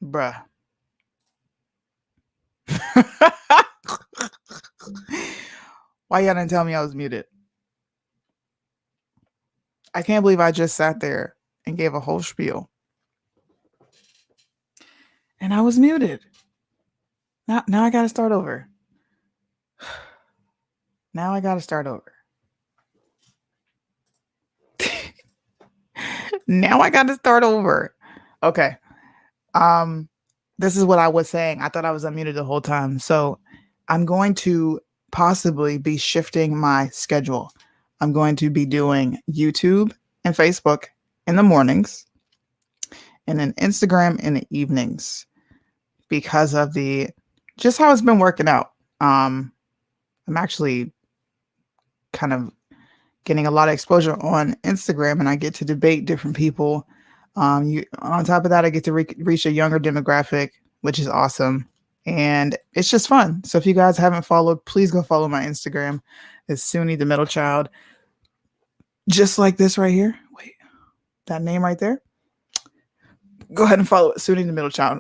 Bruh. Why y'all didn't tell me I was muted? I can't believe I just sat there and gave a whole spiel. And I was muted. Now I gotta start over. Now I gotta start over. Now I gotta start over. Okay. Um, this is what I was saying. I thought I was unmuted the whole time. So I'm going to possibly be shifting my schedule. I'm going to be doing YouTube and Facebook in the mornings and then Instagram in the evenings because of the just how it's been working out. I'm actually kind of getting a lot of exposure on Instagram and I get to debate different people. On top of that, I get to reach a younger demographic, which is awesome. And it's just fun. So if you guys haven't followed, please go follow my Instagram. It's Suni the Middle Child. Just like this right here. Wait, that name right there. Go ahead and follow it, Suni the Middle Child.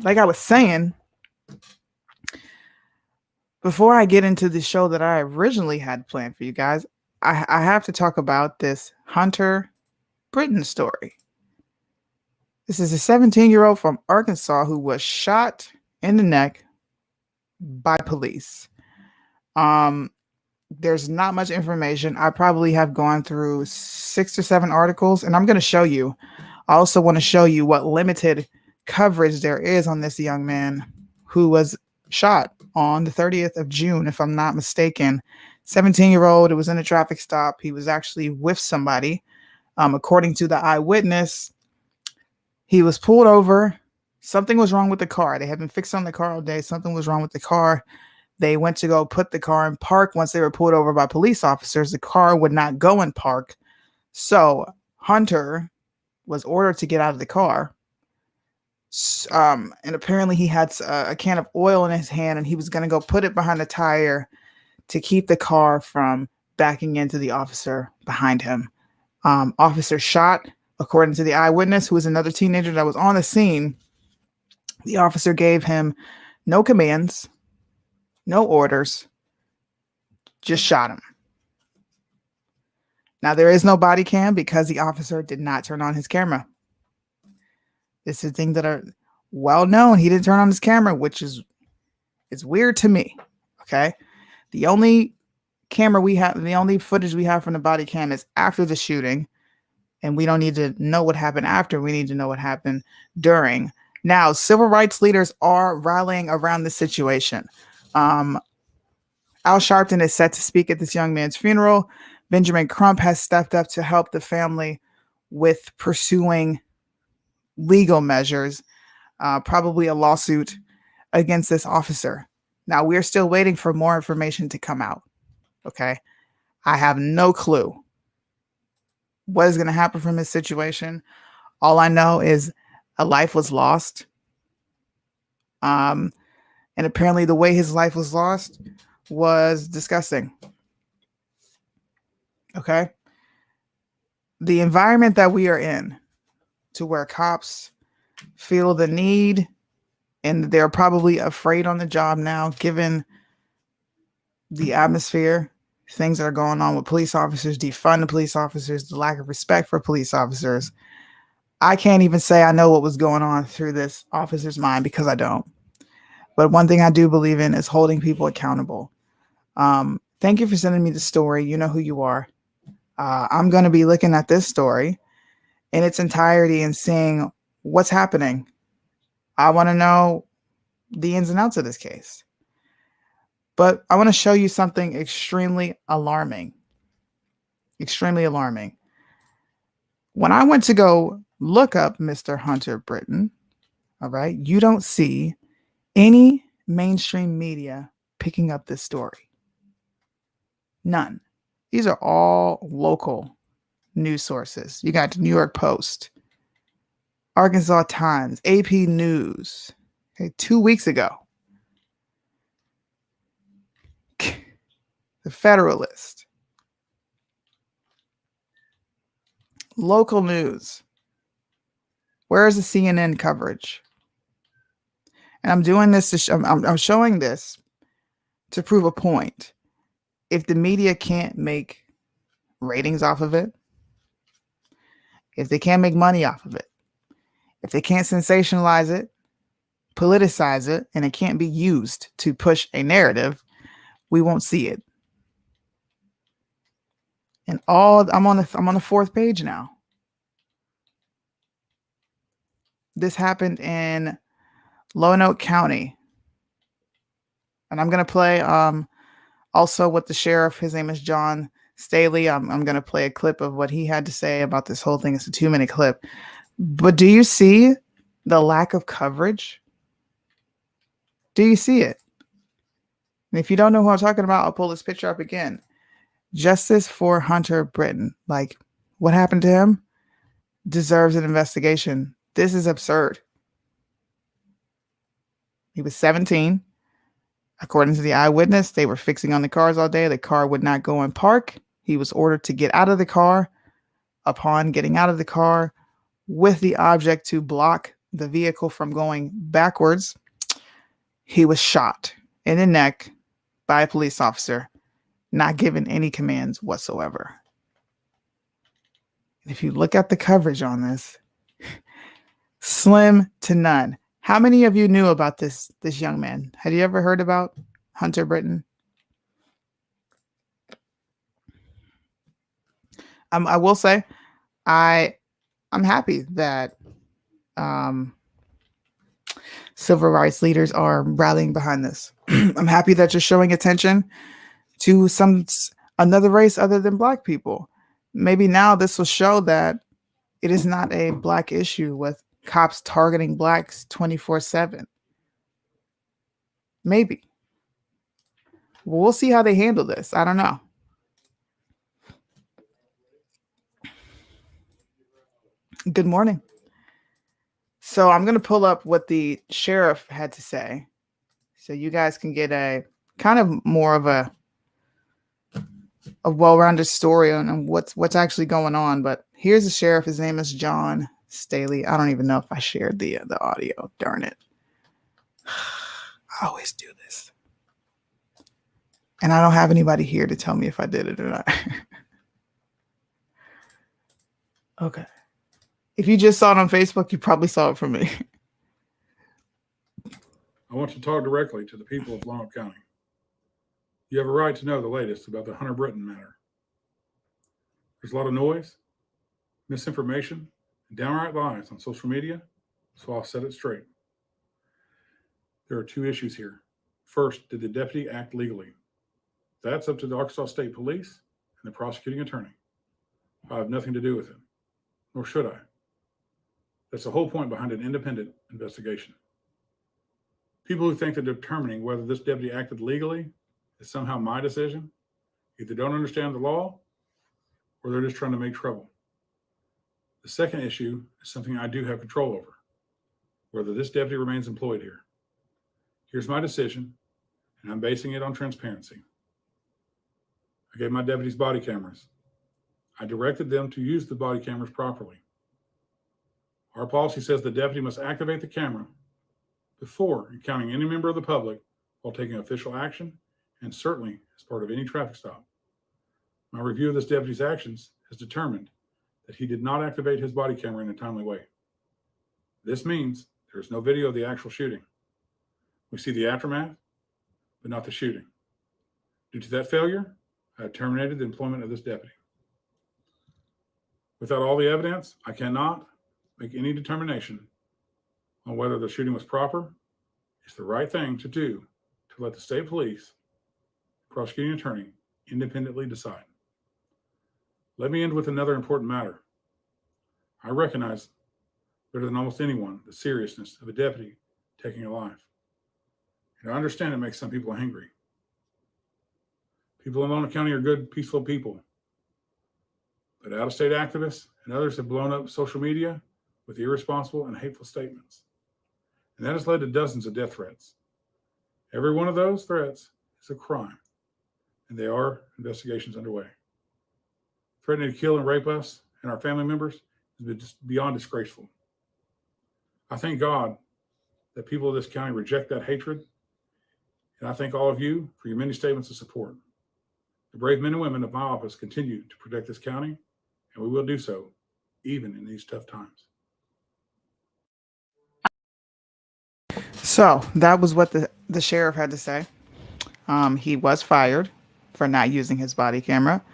Like I was saying, before I get into the show that I originally had planned for you guys, I have to talk about this Hunter Britton story. This is a 17-year-old from Arkansas who was shot in the neck by police. There's not much information. I probably have gone through 6 or 7 articles, and I'm going to show you. I also want to show you what limited coverage there is on this young man who was shot on the 30th of June, if I'm not mistaken. 17-year-old. It was in a traffic stop. He was actually with somebody. According to the eyewitness, he was pulled over. Something was wrong with the car. They had been fixed on the car all day. Something was wrong with the car. They went to go put the car in park. Once they were pulled over by police officers, the car would not go in park. So Hunter was ordered to get out of the car. And apparently he had a can of oil in his hand and he was going to go put it behind the tire to keep the car from backing into the officer behind him. Officer shot, according to the eyewitness, who was another teenager that was on the scene. The officer gave him no commands, no orders, just shot him. Now, there is no body cam because the officer did not turn on his camera. This is things that are well known. He didn't turn on his camera, which is weird to me. Okay. The only camera we have, the only footage we have from the body cam is after the shooting. And we don't need to know what happened after. We need to know what happened during. Now, civil rights leaders are rallying around the situation. Al Sharpton is set to speak at this young man's funeral. Benjamin Crump has stepped up to help the family with pursuing legal measures, probably a lawsuit against this officer. Now, we're still waiting for more information to come out. Okay. I have no clue what is going to happen from this situation. All I know is a life was lost. And apparently the way his life was lost was disgusting. Okay. The environment that we are in, to where cops feel the need and they're probably afraid on the job now, given the atmosphere, things that are going on with police officers, defund the police officers, the lack of respect for police officers. I can't even say I know what was going on through this officer's mind because I don't. But one thing I do believe in is holding people accountable. Thank you for sending me the story. You know who you are. I'm going to be looking at this story in its entirety and seeing what's happening. I want to know the ins and outs of this case. But I want to show you something extremely alarming. Extremely alarming. When I went to go look up Mr. Hunter Britton, all right, you don't see any mainstream media picking up this story. None. These are all local news sources. You got the New York Post, Arkansas Times, AP News. Okay, 2 weeks ago. The Federalist. Local news. Where is the CNN coverage? And I'm doing this I'm showing this to prove a point. If the media can't make ratings off of it, if they can't make money off of it, if they can't sensationalize it, politicize it, and it can't be used to push a narrative, we won't see it. And I'm on the fourth page now. This happened in Lonoke County. And I'm gonna play also with the sheriff. His name is John Staley. I'm gonna play a clip of what he had to say about this whole thing. It's a 2-minute clip. But do you see the lack of coverage? Do you see it? And if you don't know who I'm talking about, I'll pull this picture up again. Justice for Hunter Britton. Like, what happened to him deserves an investigation. This is absurd. He was 17. According to the eyewitness, they were fixing on the cars all day. The car would not go in park. He was ordered to get out of the car. Upon getting out of the car with the object to block the vehicle from going backwards, he was shot in the neck by a police officer, not given any commands whatsoever. If you look at the coverage on this, slim to none. How many of you knew about this young man? Had you ever heard about Hunter Britton? I will say, I'm happy that civil rights leaders are rallying behind this. I'm happy that you're showing attention to another race other than Black people. Maybe now this will show that it is not a Black issue with cops targeting Blacks 24/7. Maybe. We'll see how they handle this. I don't know. Good morning. So I'm going to pull up what the sheriff had to say so you guys can get a kind of more of a well-rounded story on what's actually going on. But here's the sheriff. His name is John Staley. I don't even know if I shared the audio. Darn it. I always do this. And I don't have anybody here to tell me if I did it or not. Okay. If you just saw it on Facebook, you probably saw it from me. I want to talk directly to the people of Lonoke County. You have a right to know the latest about the Hunter Britton matter. There's a lot of noise, misinformation, and downright lies on social media, so I'll set it straight. There are 2 issues here. First, did the deputy act legally? That's up to the Arkansas State Police and the prosecuting attorney. I have nothing to do with it, nor should I. That's the whole point behind an independent investigation. People who think that determining whether this deputy acted legally is somehow my decision either don't understand the law or they're just trying to make trouble. The second issue is something I do have control over, whether this deputy remains employed here. Here's my decision, and I'm basing it on transparency. I gave my deputies body cameras. I directed them to use the body cameras properly. Our policy says the deputy must activate the camera before encountering any member of the public while taking official action, and certainly as part of any traffic stop. My review of this deputy's actions has determined that he did not activate his body camera in a timely way. This means there is no video of the actual shooting. We see the aftermath, but not the shooting. Due to that failure, I have terminated the employment of this deputy. Without all the evidence, I cannot make any determination on whether the shooting was proper. It's the right thing to do to let the state police, prosecuting attorney, independently decide. Let me end with another important matter. I recognize better than almost anyone the seriousness of a deputy taking a life. And I understand it makes some people angry. People in Lonoke County are good, peaceful people. But out-of-state activists and others have blown up social media with irresponsible and hateful statements. And that has led to dozens of death threats. Every one of those threats is a crime, and there are investigations underway. Threatening to kill and rape us and our family members is beyond disgraceful. I thank God that people of this county reject that hatred. And I thank all of you for your many statements of support. The brave men and women of my office continue to protect this county, and we will do so even in these tough times. So that was what the sheriff had to say. He was fired for not using his body camera.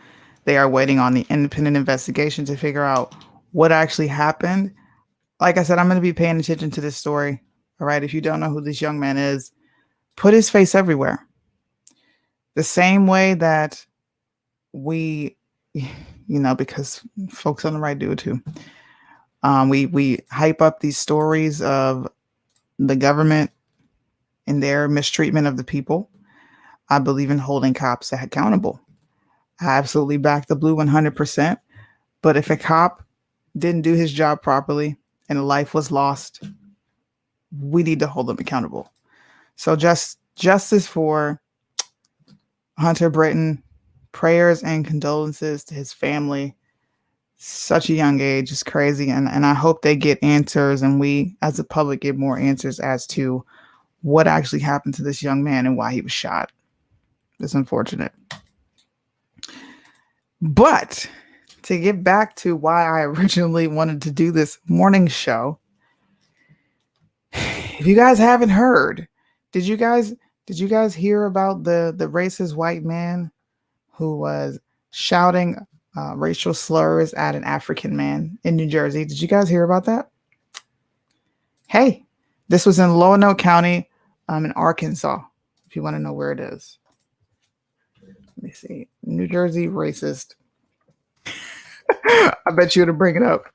They are waiting on the independent investigation to figure out what actually happened. Like I said, I'm going to be paying attention to this story. All right. If you don't know who this young man is, put his face everywhere. The same way that we, because folks on the right do it too. We hype up these stories of the government and their mistreatment of the people. I believe in holding cops accountable. I absolutely back the blue 100%. But if a cop didn't do his job properly and a life was lost, we need to hold them accountable. So justice for Hunter Britton, prayers and condolences to his family. Such a young age is crazy. And I hope they get answers, and we as a public get more answers as to what actually happened to this young man and why he was shot. It's unfortunate. But to get back to why I originally wanted to do this morning show, if you guys haven't heard, did you guys hear about the racist white man who was shouting racial slurs at an African man in New Jersey? Did you guys hear about that? Hey, this was in Lonoke County, in Arkansas, if you want to know where it is. Let me see. New Jersey racist. I bet you to bring it up.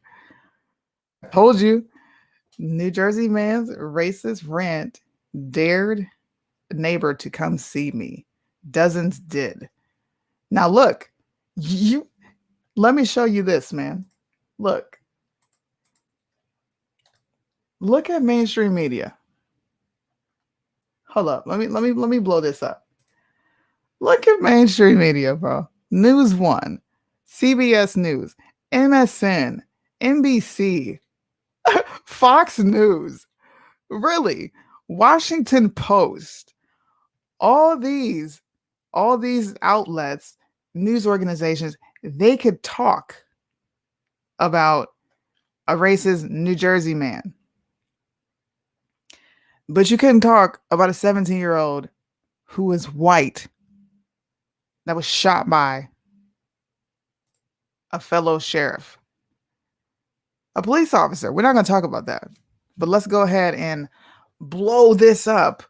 I told you. New Jersey man's racist rant dared neighbor to come see me. Dozens did. Now look, let me show you this, man. Look at mainstream media. Hold up. Let me blow this up. Look at mainstream media, bro. News One, CBS News, MSN, NBC, Fox News, really, Washington Post, all these outlets, news organizations, they could talk about a racist New Jersey man. But you couldn't talk about a 17-year-old who was white that was shot by a fellow sheriff, a police officer. We're not going to talk about that. But let's go ahead and blow this up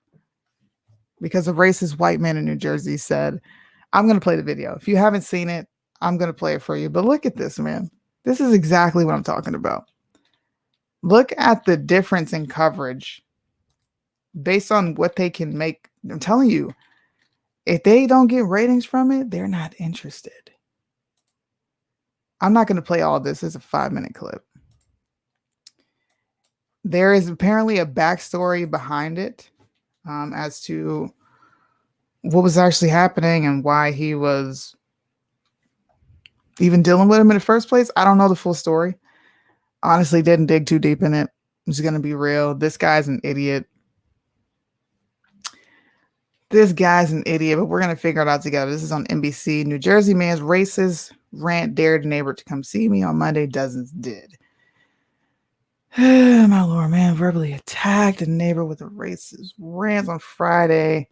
because a racist white man in New Jersey said, I'm going to play the video. If you haven't seen it, I'm going to play it for you. But look at this, man. This is exactly what I'm talking about. Look at the difference in coverage based on what they can make. I'm telling you, if they don't get ratings from it, they're not interested. I'm not going to play all of this. It's a 5-minute clip. There is apparently a backstory behind it as to what was actually happening and why he was even dealing with him in the first place. I don't know the full story. Honestly, didn't dig too deep in it. I'm just going to be real. This guy's an idiot. But we're going to figure it out together. This is on NBC. New Jersey man's racist rant dared neighbor to come see me on Monday. Dozens did. My Lord, man verbally attacked a neighbor with a racist rant on Friday.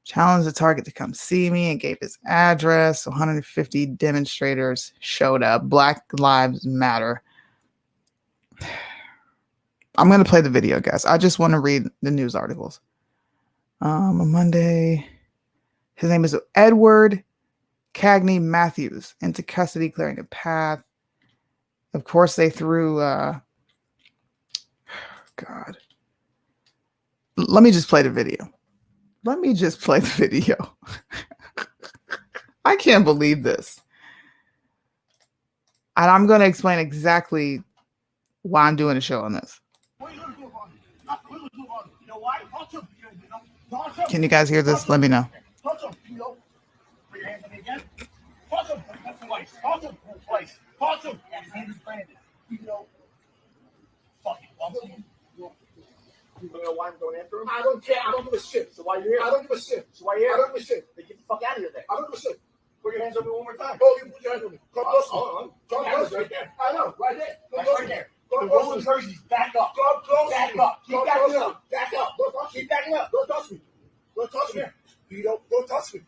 Challenged the target to come see me and gave his address. 150 demonstrators showed up. Black Lives Matter. I'm going to play the video, guys. I just want to read the news articles. On Monday, his name is Edward Cagney Matthews into custody, clearing a path. Of course, they threw, God. Let me just play the video. I can't believe this. And I'm going to explain exactly why I'm doing a show on this. Can you guys hear this? Let me know. know why I'm going after him? I don't care. I don't give a shit. So why are you here? I don't give a shit. So why are you I here? don't give a shit. Then get the fuck out of here then. I don't give a shit. Put your hands on me one more time. Oh, you put your hands on me. Come close. Oh, Come yeah, close. right there. I know, right there. Come That's close. right there. Come The rolling close. jerseys, back up. Come close. Back up. Keep Come backing close. up. Back up. Don't touch me. Keep backing up. Don't touch me. Don't touch me. You don't touch me.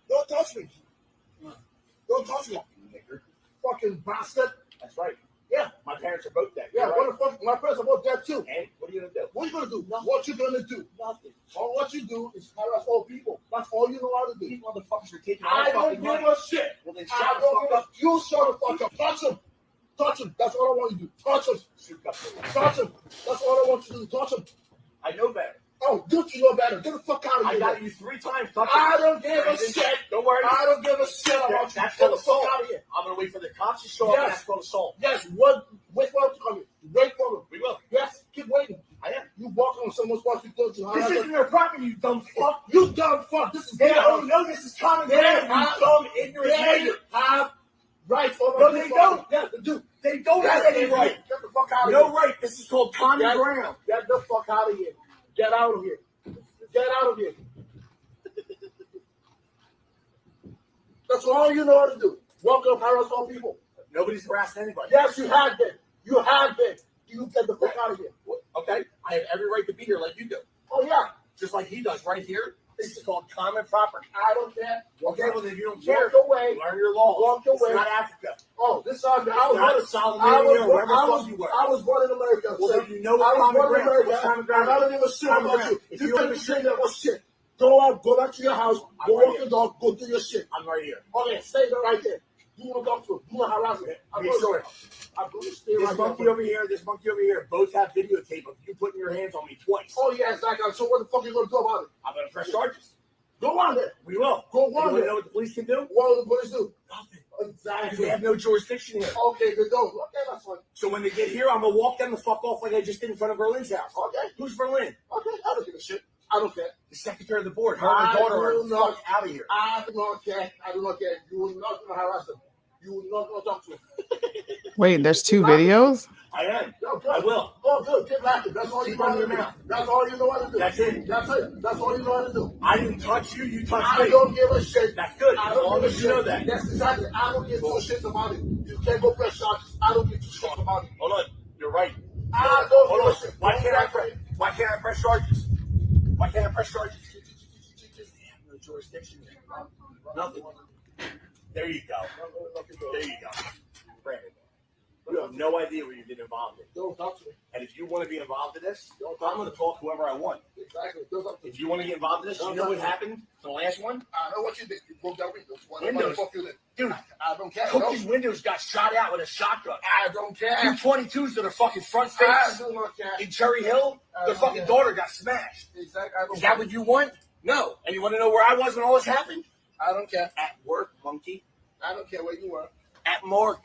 Don't touch me. Don't touch me. Nigger. Fucking bastard. That's right. Yeah. My parents are both dead. Yeah, You're what right. the fuck? My parents are both dead too. And what are you gonna do? What are you gonna do? Nothing. What you gonna do? Nothing. All what you do is harass all people. That's all you know how to do. These motherfuckers are taking I my don't fucking give money. a shit. Well then I shut the don't fuck give up. a. You shut the fuck up. Touch him. Touch him. That's all I want you to do. Touch him. Shoot up. Touch him. That's all I want you to do. Touch him. I know better. Oh, do you know better? Get the fuck out of I here. got you 3 times. Touch I it. don't give a And then shit. Don't worry. I don't give a shit about you. That's Get called the fuck assault. out of here. I'm gonna wait for the cops to show up. Yes. And that's called assault. Yes, what? Wait for him to come in. Wait for him. We will. Yes, keep waiting. I am. You walk on someone's property, don't you? This isn't their property, you dumb fuck. You dumb fuck. This is They their don't house. know this is common They ground. You have- dumb, ignorant They nigger. have rights over No, this they property. don't. Yes, they do. They don't Yes, have they any do. right. Get the fuck out of No here. right. This is called common Get, ground. get the fuck out of here. Get out of here. Get out of here. That's all you know how to do. Walk up, harass all people. Nobody's harassing anybody. Yes, you have been. You have been. You get the fuck out of here. Okay? I have every right to be here like you do. Oh, yeah. Just like he does right here. This is called common property. I don't care. Okay, well, if you don't care, Walk away. learn your law. Walk It's away. not Africa. Oh, this is I It's not was Solomon or wherever the fuck you were. I was born in America. Well, sir. then you know I what was common born in ground. America. What's common ground? And I don't give a shit Common about ground. you. If You you can't be saying that was shit. Go out, go back to your house, go right walk your dog, go do your shit. I'm right here. Okay, stay there right there. Do not talk to him. Do not harass him. I'm Be going sure. to I'm going to stay This right monkey there. over here, this monkey over here, both have videotape of you putting your hands on me twice. Oh, yeah, exactly. So what the fuck are you going to do about it? I'm going to press charges. Go on there. We will. Go You on want to there. know what the police can do? What will the police do? Nothing. Exactly. They have no jurisdiction here. Okay, good go. Okay, that's fine. So when they get here, I'm going to walk them the fuck off like I just did in front of Berlin's house. Okay. Who's Berlin? Okay, I don't give a shit. I don't care. The secretary of the board. Her and her daughter are do the not- fuck out of here. I do not care. I do not care. You will not gonna harass them. You will not gonna talk to them. Wait, there's 2 videos? I am. No, good. I will. Oh, good. Keep laughing. That's all you Keep know how running to your do. mouth. That's all you know how to do. That's it. That's it. That's all you know how to do. I didn't touch you. You touched I me. don't give a shit. That's good. I As don't long give a as you know shit. that. That's exactly. I don't give two shits about it. You can't go press charges. I don't give two shits about it. Hold on. You're right. I don't Hold give a on. shit. Why can't I press charges? Why can't I press charges? They have no jurisdiction here. Nothing. There you go. There you go. Brandon, you have no idea what you get involved in. Don't talk to me. And if you want to be involved in this, I'm going to talk to whoever I want. Exactly. Don't talk to me. If you want to get involved in this, you know what happened to the last one? I know what you did. You broke that window. What Windows. the fuck you did? Dude, I don't care. Cookie's windows got shot out with a shotgun. I don't care. 222s to the fucking front I face. do not care. In Cherry Hill, the fucking daughter got smashed. Exactly. I don't Is that care. what you want? No. And you want to know where I was when all this happened? I don't care. At work, monkey. I don't care where you were. At morgue.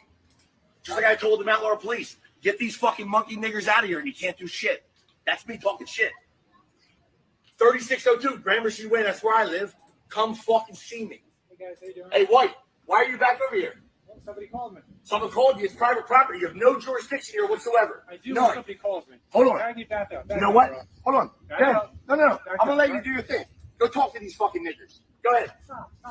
Just like I told the Mount Laurel police, get these fucking monkey niggers out of here and you can't do shit. That's me talking shit. 3602 Gramercy Way, that's where I live. Come fucking see me. Hey guys, how you doing? Hey, White, why are you back over here? Well, somebody called me. Someone called you. It's private property. You have no jurisdiction here whatsoever. I do None. when somebody calls me. Hold on. I need back up. You know what? Hold on. Back Go ahead. up. No. Back I'm going to up, let you right? do your thing. Go talk to these fucking niggers. Go ahead.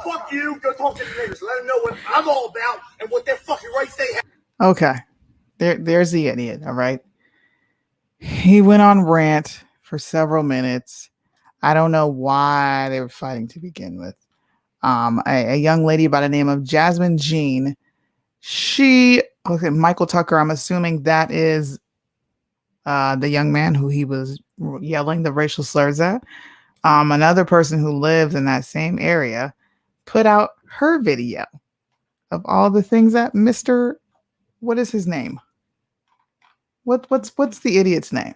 Fuck you. Go talk to the niggers. Let them know what I'm all about and what their fucking rights they have. Okay. There's the idiot, all right? He went on rant for several minutes. I don't know why they were fighting to begin with. A young lady by the name of Jasmine Jean. Okay, Michael Tucker, I'm assuming that is the young man who he was yelling the racial slurs at. Another person who lives in that same area put out her video of all the things that Mr. What is his name? What's the idiot's name?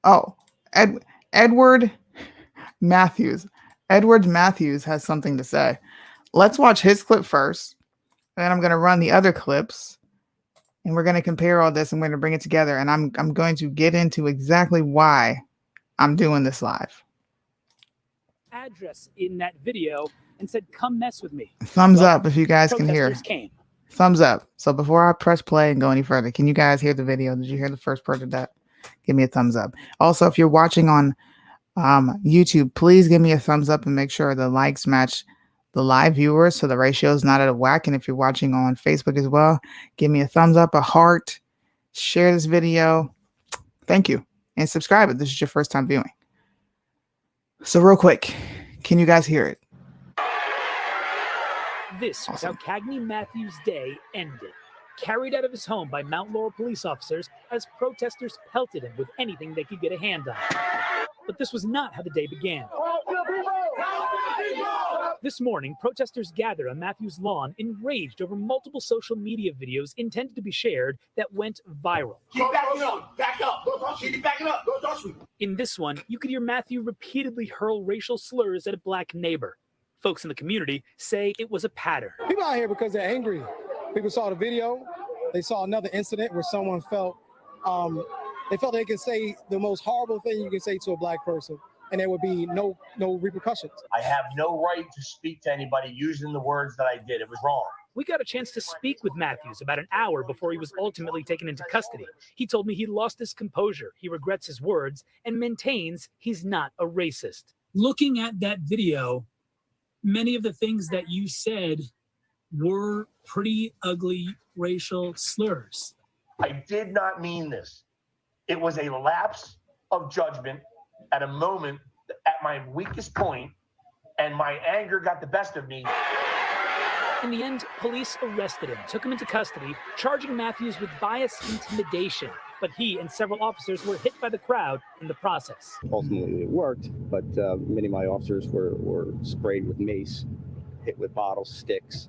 Oh, Edward Matthews. Edward Matthews has something to say. Let's watch his clip first. And then I'm going to run the other clips. And we're going to compare all this and we're going to bring it together. And I'm going to get into exactly why I'm doing this live. Address in that video and said, "Come mess with me." Thumbs up if you guys can hear. Protesters came. Thumbs up. So before I press play and go any further, can you guys hear the video? Did you hear the first part of that? give me a thumbs up. Also, if you're watching on YouTube, please give me a thumbs up and make sure the likes match the live viewers so the ratio is not out of whack. And if you're watching on Facebook as well, give me a thumbs up, a heart, share this video. Thank you. And subscribe if this is your first time viewing. So real quick, can you guys hear it? This was how Awesome. Cagney Matthews' day ended. Carried out of his home by Mount Laurel police officers as protesters pelted him with anything they could get a hand on. But this was not how the day began. This morning, protesters gathered on Matthews' lawn, enraged over multiple social media videos intended to be shared that went viral. Keep backing up. Back up. Keep backing up. Don't touch me. In this one, you could hear Matthew repeatedly hurl racial slurs at a black neighbor. Folks in the community say it was a pattern. People out here because they're angry. People saw the video. They saw another incident where someone felt they could say the most horrible thing you can say to a black person, and there would be no repercussions. I have no right to speak to anybody using the words that I did. It was wrong. We got a chance to speak with Matthews about an hour before he was ultimately taken into custody. He told me he lost his composure, he regrets his words, and maintains he's not a racist. Looking at that video, many of the things that you said were pretty ugly racial slurs. I did not mean this. It was a lapse of judgment at a moment at my weakest point, and my anger got the best of me. In the end, police arrested him, took him into custody, charging Matthews with bias intimidation. But he and several officers were hit by the crowd in the process. Ultimately, it worked, but many of my officers were sprayed with mace, hit with bottles, sticks.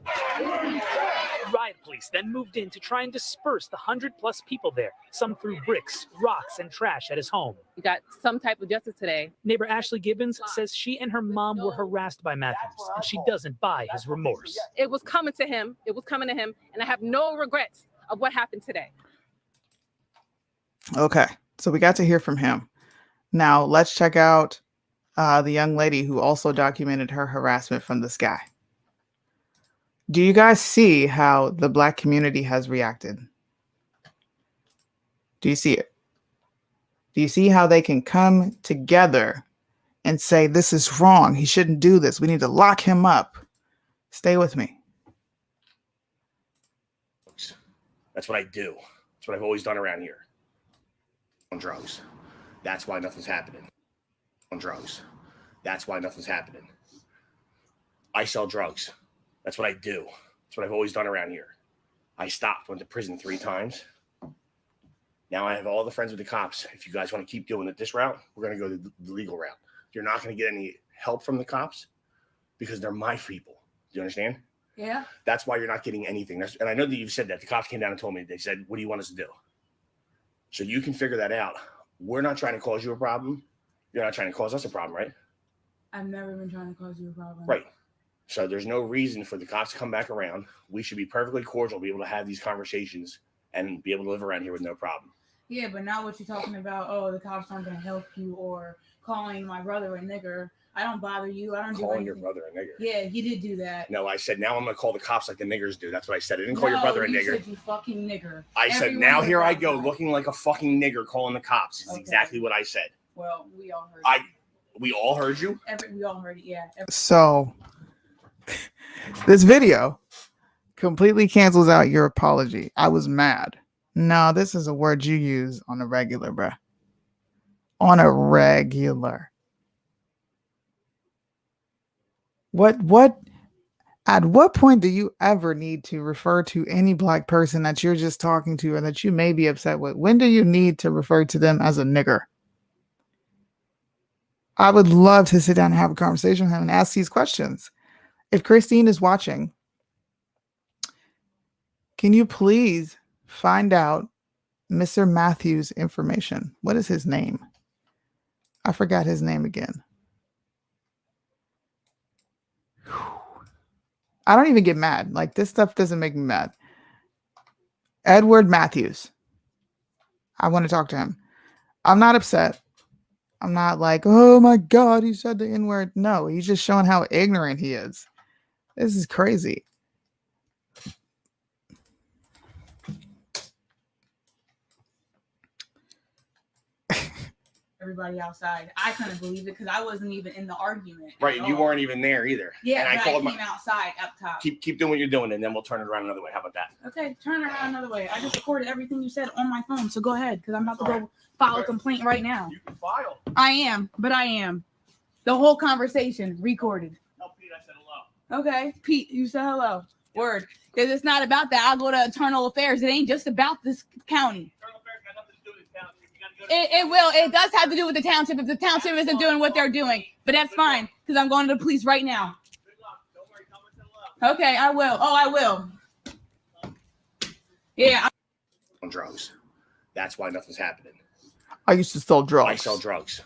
Riot police then moved in to try and disperse the 100+ people there. Some threw bricks, rocks, and trash at his home. We got some type of justice today. Neighbor Ashley Gibbons says she and her mom were harassed by Matthews, and she doesn't buy his remorse. It was coming to him. And I have no regrets of what happened today. Okay, so we got to hear from him. Now let's check out the young lady who also documented her harassment from this guy. Do you guys see how the black community has reacted? Do you see it? Do you see how they can come together and say, this is wrong. He shouldn't do this. We need to lock him up. Stay with me. That's what I do. That's what I've always done around here. On drugs. That's why nothing's happening. On drugs. That's why nothing's happening. I sell drugs. That's what I do. That's what I've always done around here. I stopped, went to prison 3 times. Now I have all the friends with the cops. If you guys want to keep doing it this route, we're going to go the legal route. You're not going to get any help from the cops because they're my people. Do you understand? Yeah. That's why you're not getting anything. And I know that you've said that. The cops came down and told me, they said, what do you want us to do? So you can figure that out. We're not trying to cause you a problem. You're not trying to cause us a problem, right? I've never been trying to cause you a problem. Right. So there's no reason for the cops to come back around. We should be perfectly cordial, be able to have these conversations and be able to live around here with no problem. Yeah, but now what you're talking about, oh, the cops aren't going to help you, or calling my brother a nigger. I don't bother you. I don't do Calling anything. your brother a nigger. Yeah, you did do that. No, I said, now I'm going to call the cops like the niggers do. That's what I said. I didn't call your brother a you nigger. Said you fucking nigger. I said, Everyone now heard here I that. go looking like a fucking nigger calling the cops. It's Okay. exactly what I said. Well, we all heard We all heard you? we all heard it, yeah. So this video completely cancels out your apology. I was mad. No, this is a word you use on a regular, bruh. On a regular. At what point do you ever need to refer to any black person that you're just talking to or that you may be upset with? When do you need to refer to them as a nigger? I would love to sit down and have a conversation with him and ask these questions. If Christine is watching, can you please find out Mr. Matthews' information? What is his name? I forgot his name again. I don't even get mad. Like, this stuff doesn't make me mad. Edward Matthews. I want to talk to him. I'm not upset. I'm not like, oh my God, he said the N-word. No, he's just showing how ignorant he is. This is crazy. everybody outside. I couldn't believe it because I wasn't even in the argument. Right, and you all. weren't even there either. Yeah, and but I came outside up top. Keep doing what you're doing, and then we'll turn it around another way. How about that? Okay, turn it around another way. I just recorded everything you said on my phone, so go ahead because I'm about to go file a complaint right now. You can file. I am. The whole conversation recorded. No, Pete, I said hello. Okay, Pete, you said hello. Word. Because it's not about that. I'll go to internal affairs. It ain't just about this county. Internal affairs got nothing to do with this township. You gotta go to It will. It does have to do with the township if the township isn't doing what they're doing. But that's fine because I'm going to the police right now. Good luck. Don't worry. Tell me I said hello. Okay, I will. Oh, I will. Yeah. On drugs. That's why nothing's happening. I used to sell drugs. I sell drugs.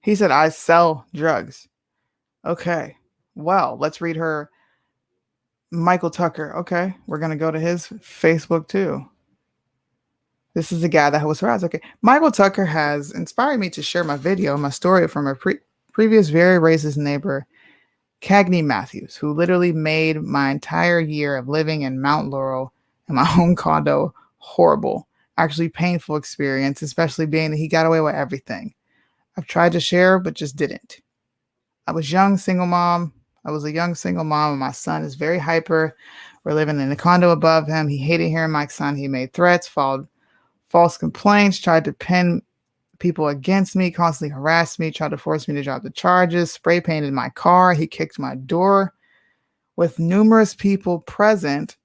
He said, I sell drugs. Okay. Well, let's read her. Michael Tucker. Okay. We're going to go to his Facebook too. This is the guy that was harassed. Okay. Michael Tucker has inspired me to share my story from a previous very racist neighbor, Cagney Matthews, who literally made my entire year of living in Mount Laurel in my home condo horrible. Actually painful experience, especially being that he got away with everything. I've tried to share, but just didn't. I was a young single mom, and my son is very hyper. We're living in a condo above him. He hated hearing my son. He made threats, filed false complaints, tried to pin people against me, constantly harassed me, tried to force me to drop the charges, spray painted my car. He kicked my door. With numerous people present,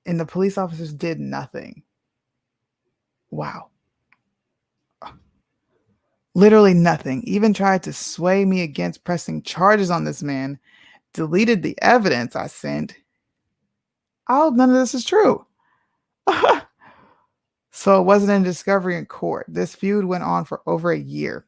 and the police officers did nothing. Wow. Literally nothing. Even tried to sway me against pressing charges on this man. Deleted the evidence I sent. Oh, none of this is true. So it wasn't in discovery in court. This feud went on for over a year.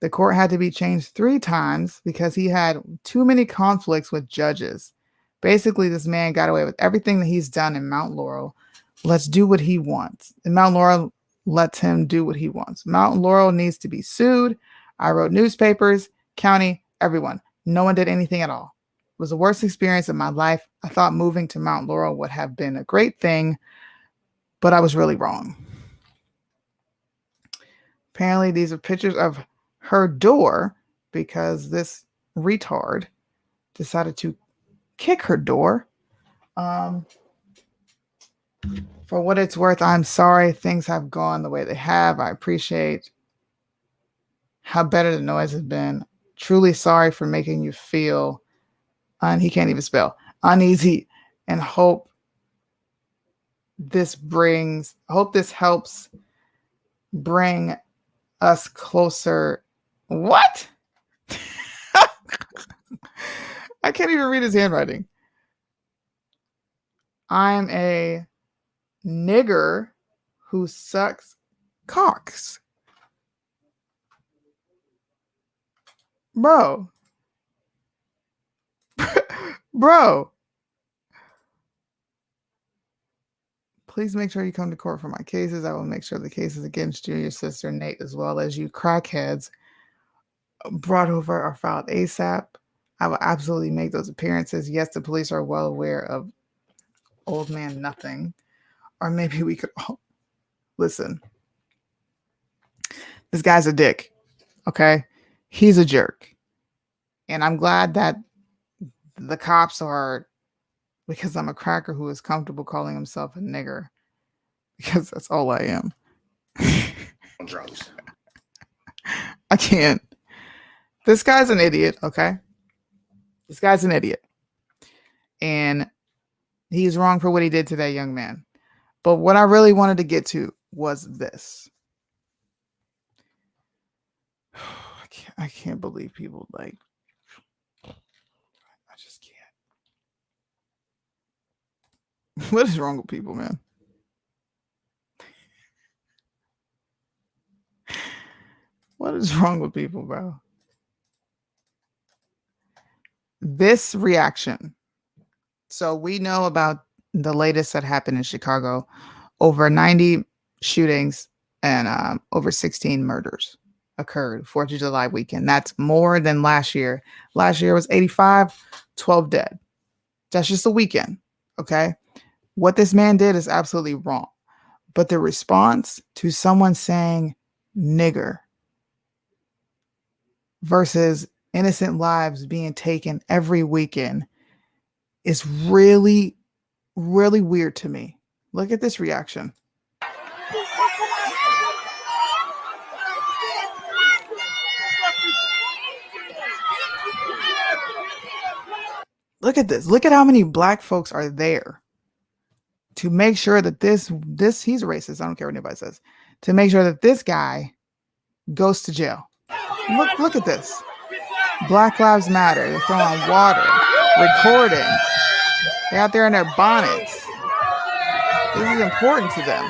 The court had to be changed 3 times because he had too many conflicts with judges. Basically, this man got away with everything that he's done in Mount Laurel. Let's do what he wants. And Mount Laurel lets him do what he wants. Mount Laurel needs to be sued. I wrote newspapers, county, everyone. No one did anything at all. It was the worst experience of my life. I thought moving to Mount Laurel would have been a great thing, but I was really wrong. Apparently, these are pictures of her door because this retard decided to kick her door. For what it's worth, I'm sorry things have gone the way they have. I appreciate how better the noise has been. Truly sorry for making you feel, he can't even spell, uneasy, and hope this helps bring us closer. What? I can't even read his handwriting. I'm a nigger who sucks cocks. Bro. Bro. Please make sure you come to court for my cases. I will make sure the cases against you, your sister Nate, as well as you crackheads brought over are filed ASAP. I will absolutely make those appearances. Yes, the police are well aware of old man nothing. Or maybe we could all listen. This guy's a dick. Okay? He's a jerk. And I'm glad that the cops are, because I'm a cracker who is comfortable calling himself a nigger. Because that's all I am. On drugs. I can't. This guy's an idiot, okay? This guy's an idiot. And he's wrong for what he did to that young man. But what I really wanted to get to was this. I can't believe people I just can't. What is wrong with people, man? What is wrong with people, bro? This reaction. So we know about the latest that happened in Chicago. Over 90 shootings and over 16 murders occurred 4th of July weekend. That's more than last year. Last year was 85, 12 dead. That's just a weekend. Okay. What this man did is absolutely wrong. But the response to someone saying nigger versus innocent lives being taken every weekend is really, really weird to me. Look at this reaction. Look at this. Look at how many black folks are there to make sure that this he's racist. I don't care what anybody says. To make sure that this guy goes to jail. Look at this. Black Lives Matter. They're throwing water, recording. They're out there in their bonnets. This is important to them.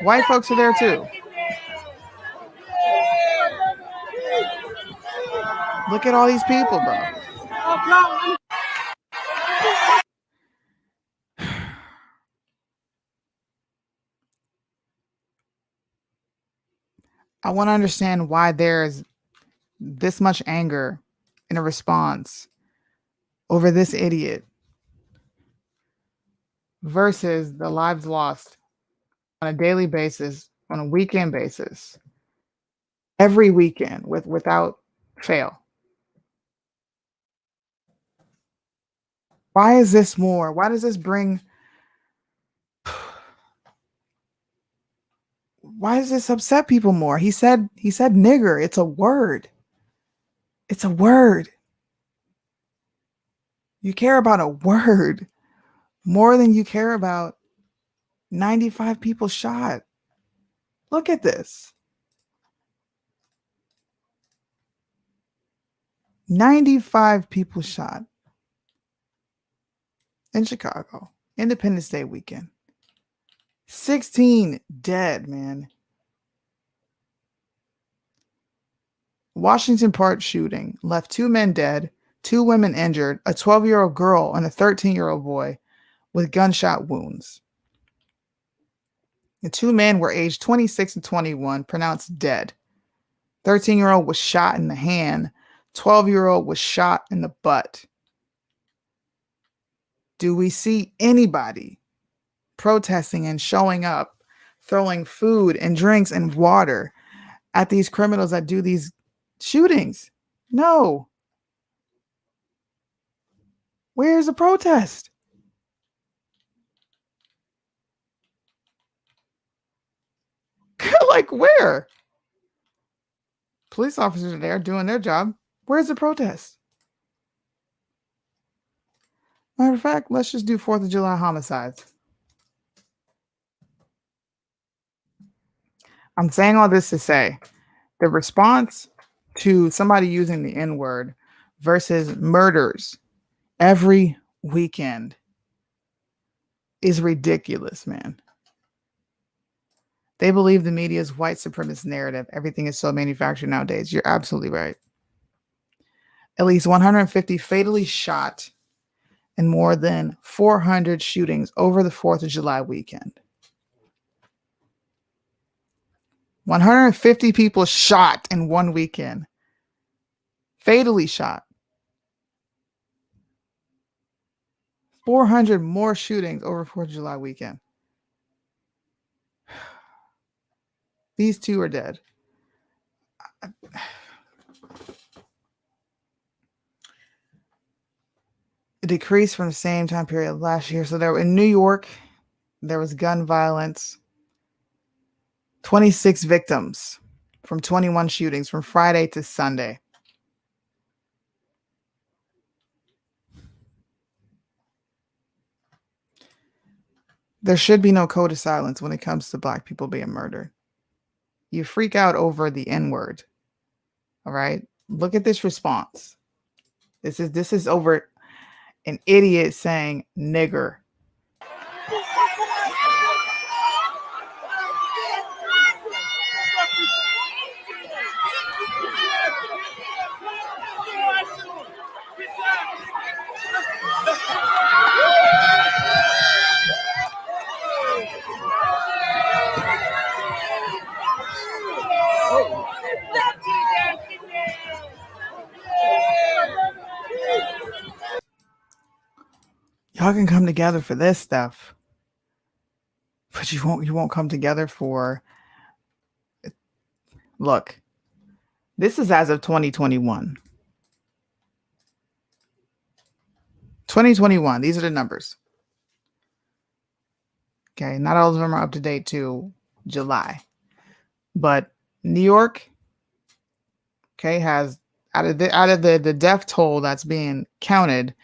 White folks are there too. Look at all these people, bro. I want to understand why there's this much anger in a response over this idiot versus the lives lost on a daily basis, on a weekend basis, every weekend without fail. Why is this more? Why does this bring? Why does this upset people more? He said nigger. It's a word. It's a word. You care about a word more than you care about 95 people shot. Look at this. 95 people shot in Chicago, Independence Day weekend. 16 dead, man. Washington Park shooting left 2 men dead, 2 women injured, a 12-year-old girl and a 13-year-old boy with gunshot wounds. The 2 men were aged 26 and 21, pronounced dead. 13-year-old was shot in the hand. 12-year-old was shot in the butt. Do we see anybody protesting and showing up, throwing food and drinks and water at these criminals that do these shootings? No. Where's the protest? Like, where? Police officers are there doing their job. Where's the protest? Matter of fact, let's just do 4th of July homicides. I'm saying all this to say the response to somebody using the N-word versus murders every weekend is ridiculous, man. They believe the media's white supremacist narrative. Everything is so manufactured nowadays. You're absolutely right. At least 150 fatally shot and more than 400 shootings over the 4th of July weekend. 150 people shot in one weekend. Fatally shot. 400 more shootings over 4th of July weekend. These 2 are dead. A decrease from the same time period last year. So there in New York, there was gun violence. 26 victims from 21 shootings from Friday to Sunday. There should be no code of silence when it comes to Black people being murdered. You freak out over the N-word. All right? Look at this response. This is over an idiot saying nigger. Y'all can come together for this stuff, but you won't come together for Look, this is as of 2021. 2021. These are the numbers. Okay, not all of them are up to date to July, but New York, okay, has out of the death toll that's being counted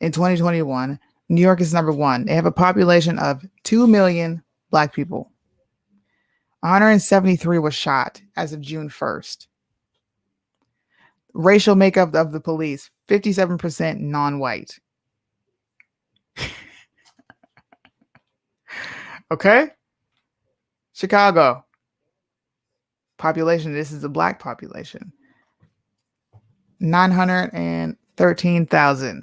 in 2021, New York is number one. They have a population of 2 million Black people. 173 was shot as of June 1st. Racial makeup of the police, 57% non-white. Okay? Chicago. Population, this is the Black population. 913,000.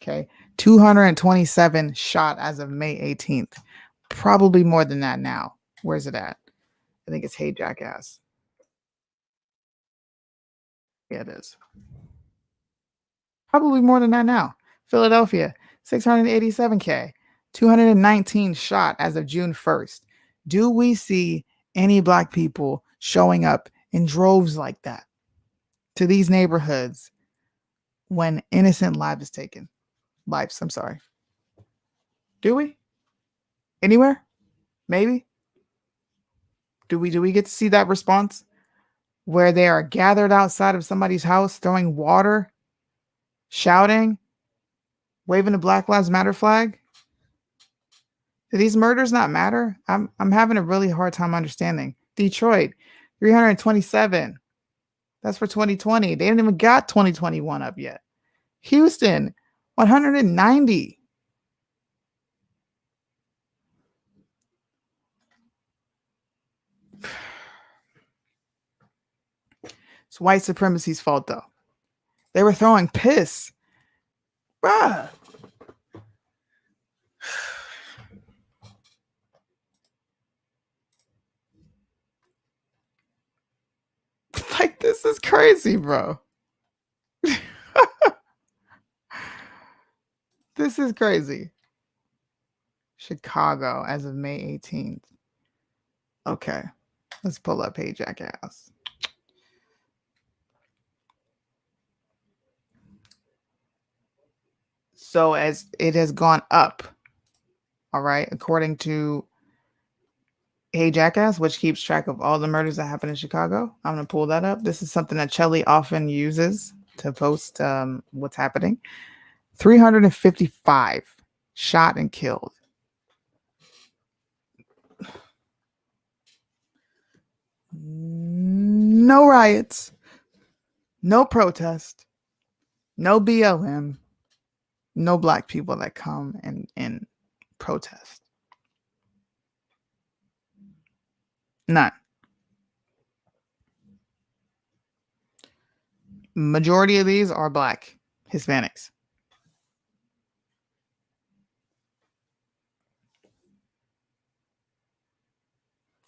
Okay. 227 shot as of May 18th. Probably more than that now. Where's it at? I think it's Hey Jackass. Yeah, it is. Probably more than that now. Philadelphia, 687K. 219 shot as of June 1st. Do we see any Black people showing up in droves like that to these neighborhoods when innocent lives is taken? Lives, I'm sorry. Do we? Anywhere? Maybe? Do we get to see that response where they are gathered outside of somebody's house throwing water, shouting, waving the Black Lives Matter flag? Do these murders not matter? I'm having a really hard time understanding. Detroit, 327. That's for 2020. They haven't even got 2021 up yet. Houston, 190. It's white supremacy's fault, though. They were throwing piss. Bruh. Like, this is crazy, bro. This is crazy. Chicago as of May 18th. Okay. Let's pull up Hey Jackass. So as it has gone up, all right, according to Hey Jackass, which keeps track of all the murders that happen in Chicago. I'm going to pull that up. This is something that Chelly often uses to post what's happening. 355 shot and killed. No riots, no protest, no BLM, no Black people that come and protest. None. Majority of these are Black Hispanics.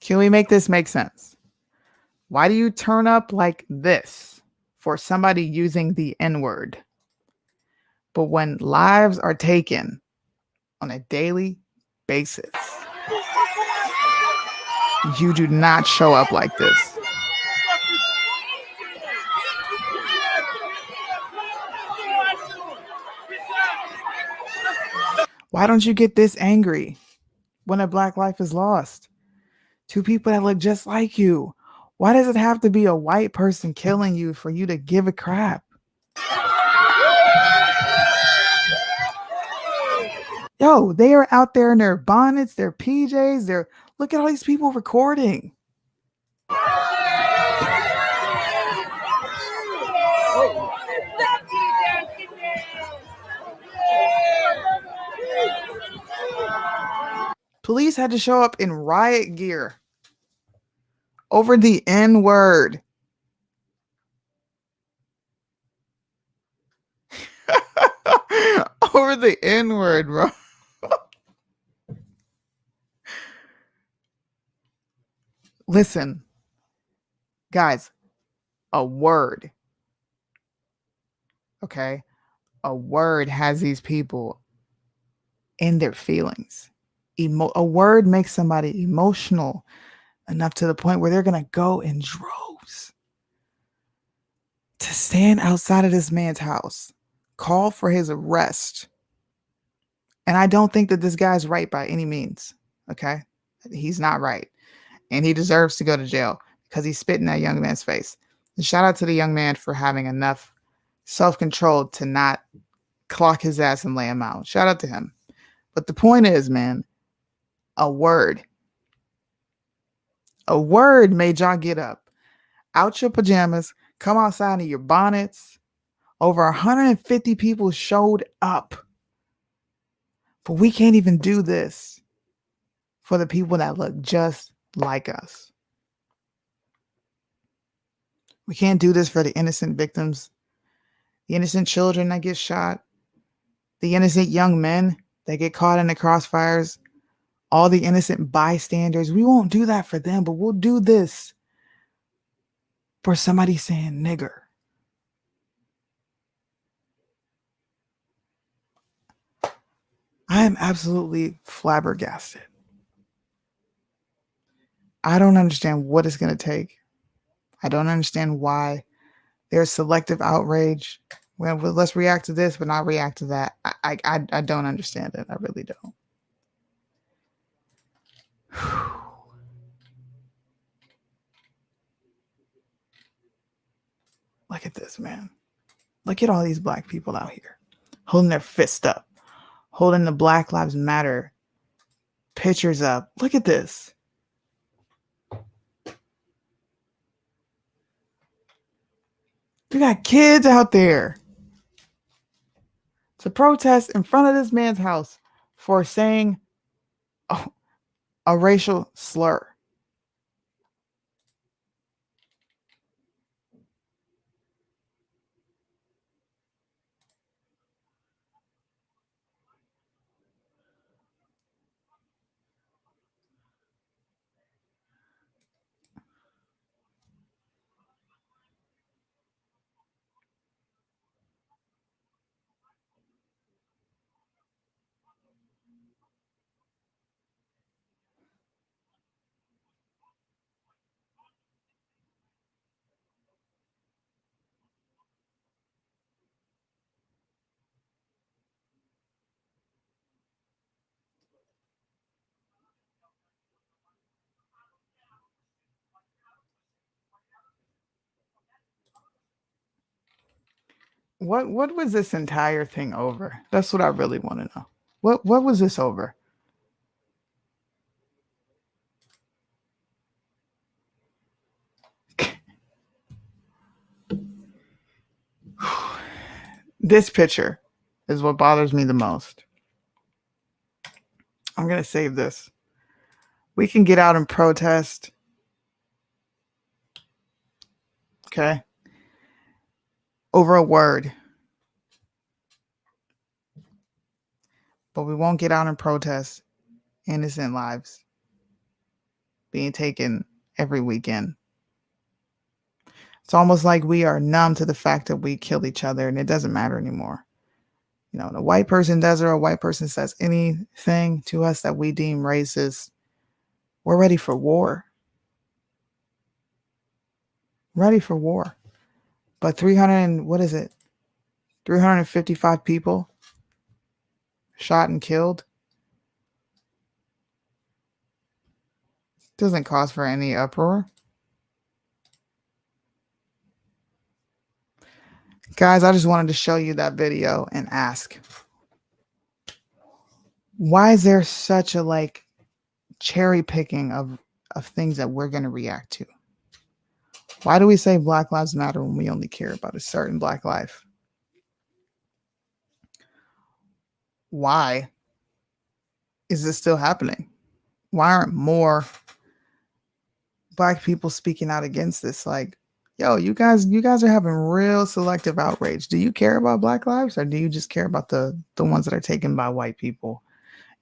Can we make this make sense? Why do you turn up like this for somebody using the N-word? But when lives are taken on a daily basis, you do not show up like this. Why don't you get this angry when a Black life is lost? Two people that look just like you. Why does it have to be a white person killing you for you to give a crap? Yo, they are out there in their bonnets, their PJs, look at all these people recording. Police had to show up in riot gear over the N-word. Over the N-word, bro. Listen, guys, a word, okay? A word has these people in their feelings. A word makes somebody emotional, enough to the point where they're going to go in droves to stand outside of this man's house, call for his arrest. And I don't think that this guy's right by any means. Okay. He's not right. And he deserves to go to jail because he spit in that young man's face. And shout out to the young man for having enough self-control to not clock his ass and lay him out. Shout out to him. But the point is, man, a word made y'all get up out your pajamas, come outside in your bonnets. Over 150 people showed up. But we can't even do this for the people that look just like us. We can't do this for the innocent victims, the innocent children that get shot, the innocent young men that get caught in the crossfires, all the innocent bystanders. We won't do that for them, but we'll do this for somebody saying nigger. I am absolutely flabbergasted. I don't understand what it's going to take. I don't understand why there's selective outrage. Well, let's react to this, but not react to that. I don't understand it. I really don't. Look at this, man. Look at all these black people out here holding their fist up, holding the Black Lives Matter pictures up. Look at this. We got kids out there to protest in front of this man's house for saying a racial slur. What was this entire thing over? That's what I really want to know. What was this over? This picture is what bothers me the most. I'm going to save this. We can get out and protest. Okay. Over a word. But we won't get out and protest innocent lives being taken every weekend. It's almost like we are numb to the fact that we kill each other and it doesn't matter anymore. You know, when a white person does or a white person says anything to us that we deem racist, we're ready for war. Ready for war. But 355 people shot and killed. Doesn't cause for any uproar. Guys, I just wanted to show you that video and ask, why is there such a cherry picking of things that we're going to react to? Why do we say Black Lives Matter when we only care about a certain black life? Why is this still happening? Why aren't more black people speaking out against this? Like, yo, you guys are having real selective outrage. Do you care about black lives, or do you just care about the ones that are taken by white people?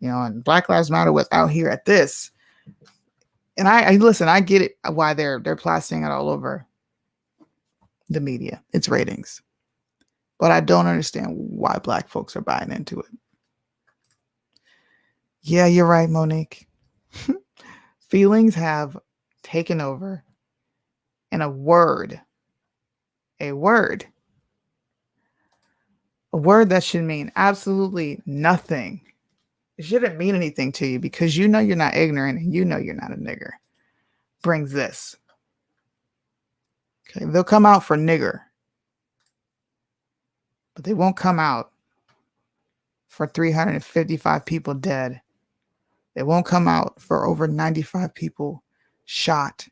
You know, and Black Lives Matter was out here at this. And I listen, I get it why they're plastering it all over the media. It's ratings. But I don't understand why black folks are buying into it. Yeah, you're right, Monique. Feelings have taken over, and a word that should mean absolutely nothing. It shouldn't mean anything to you because you know you're not ignorant and you know you're not a nigger. Brings this. Okay, they'll come out for nigger, but they won't come out for 355 people dead. They won't come out for over 95 people shot,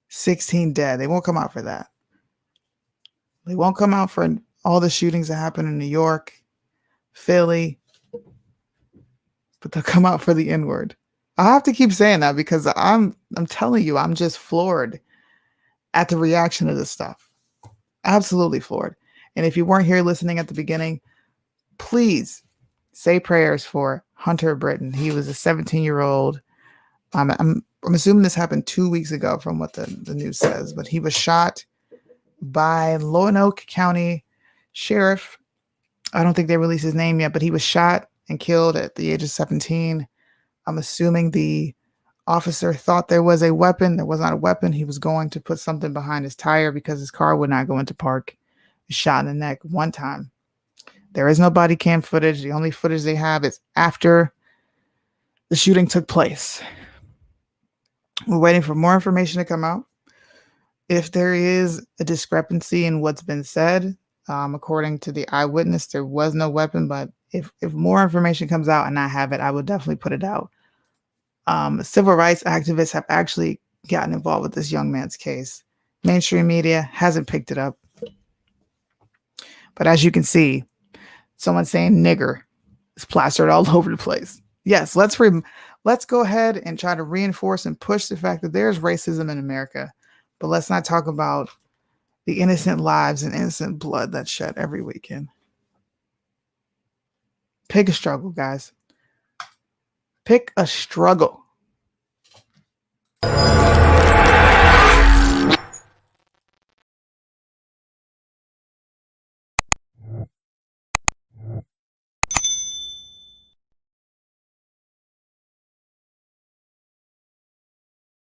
16 dead. They won't come out for that. They won't come out for all the shootings that happened in New York, Philly, but they'll come out for the N-word. I have to keep saying that because I'm telling you, I'm just floored at the reaction of this stuff. Absolutely floored. And if you weren't here listening at the beginning, please say prayers for Hunter Britton. He was a 17-year-old. I'm assuming this happened 2 weeks ago from what the news says, but he was shot by Lonoke County Sheriff. I don't think they released his name yet, but he was shot and killed at the age of 17. I'm assuming the officer thought there was a weapon. There was not a weapon. He was going to put something behind his tire because his car would not go into park. He was shot in the neck one time. There is no body cam footage. The only footage they have is after the shooting took place. We're waiting for more information to come out. If there is a discrepancy in what's been said, according to the eyewitness, there was no weapon, but if more information comes out and I have it, I will definitely put it out. Civil rights activists have actually gotten involved with this young man's case. Mainstream media hasn't picked it up. But as you can see, someone saying nigger is plastered all over the place. Yes, let's go ahead and try to reinforce and push the fact that there's racism in America. But let's not talk about the innocent lives and innocent blood that's shed every weekend. Pick a struggle, guys. Pick a struggle.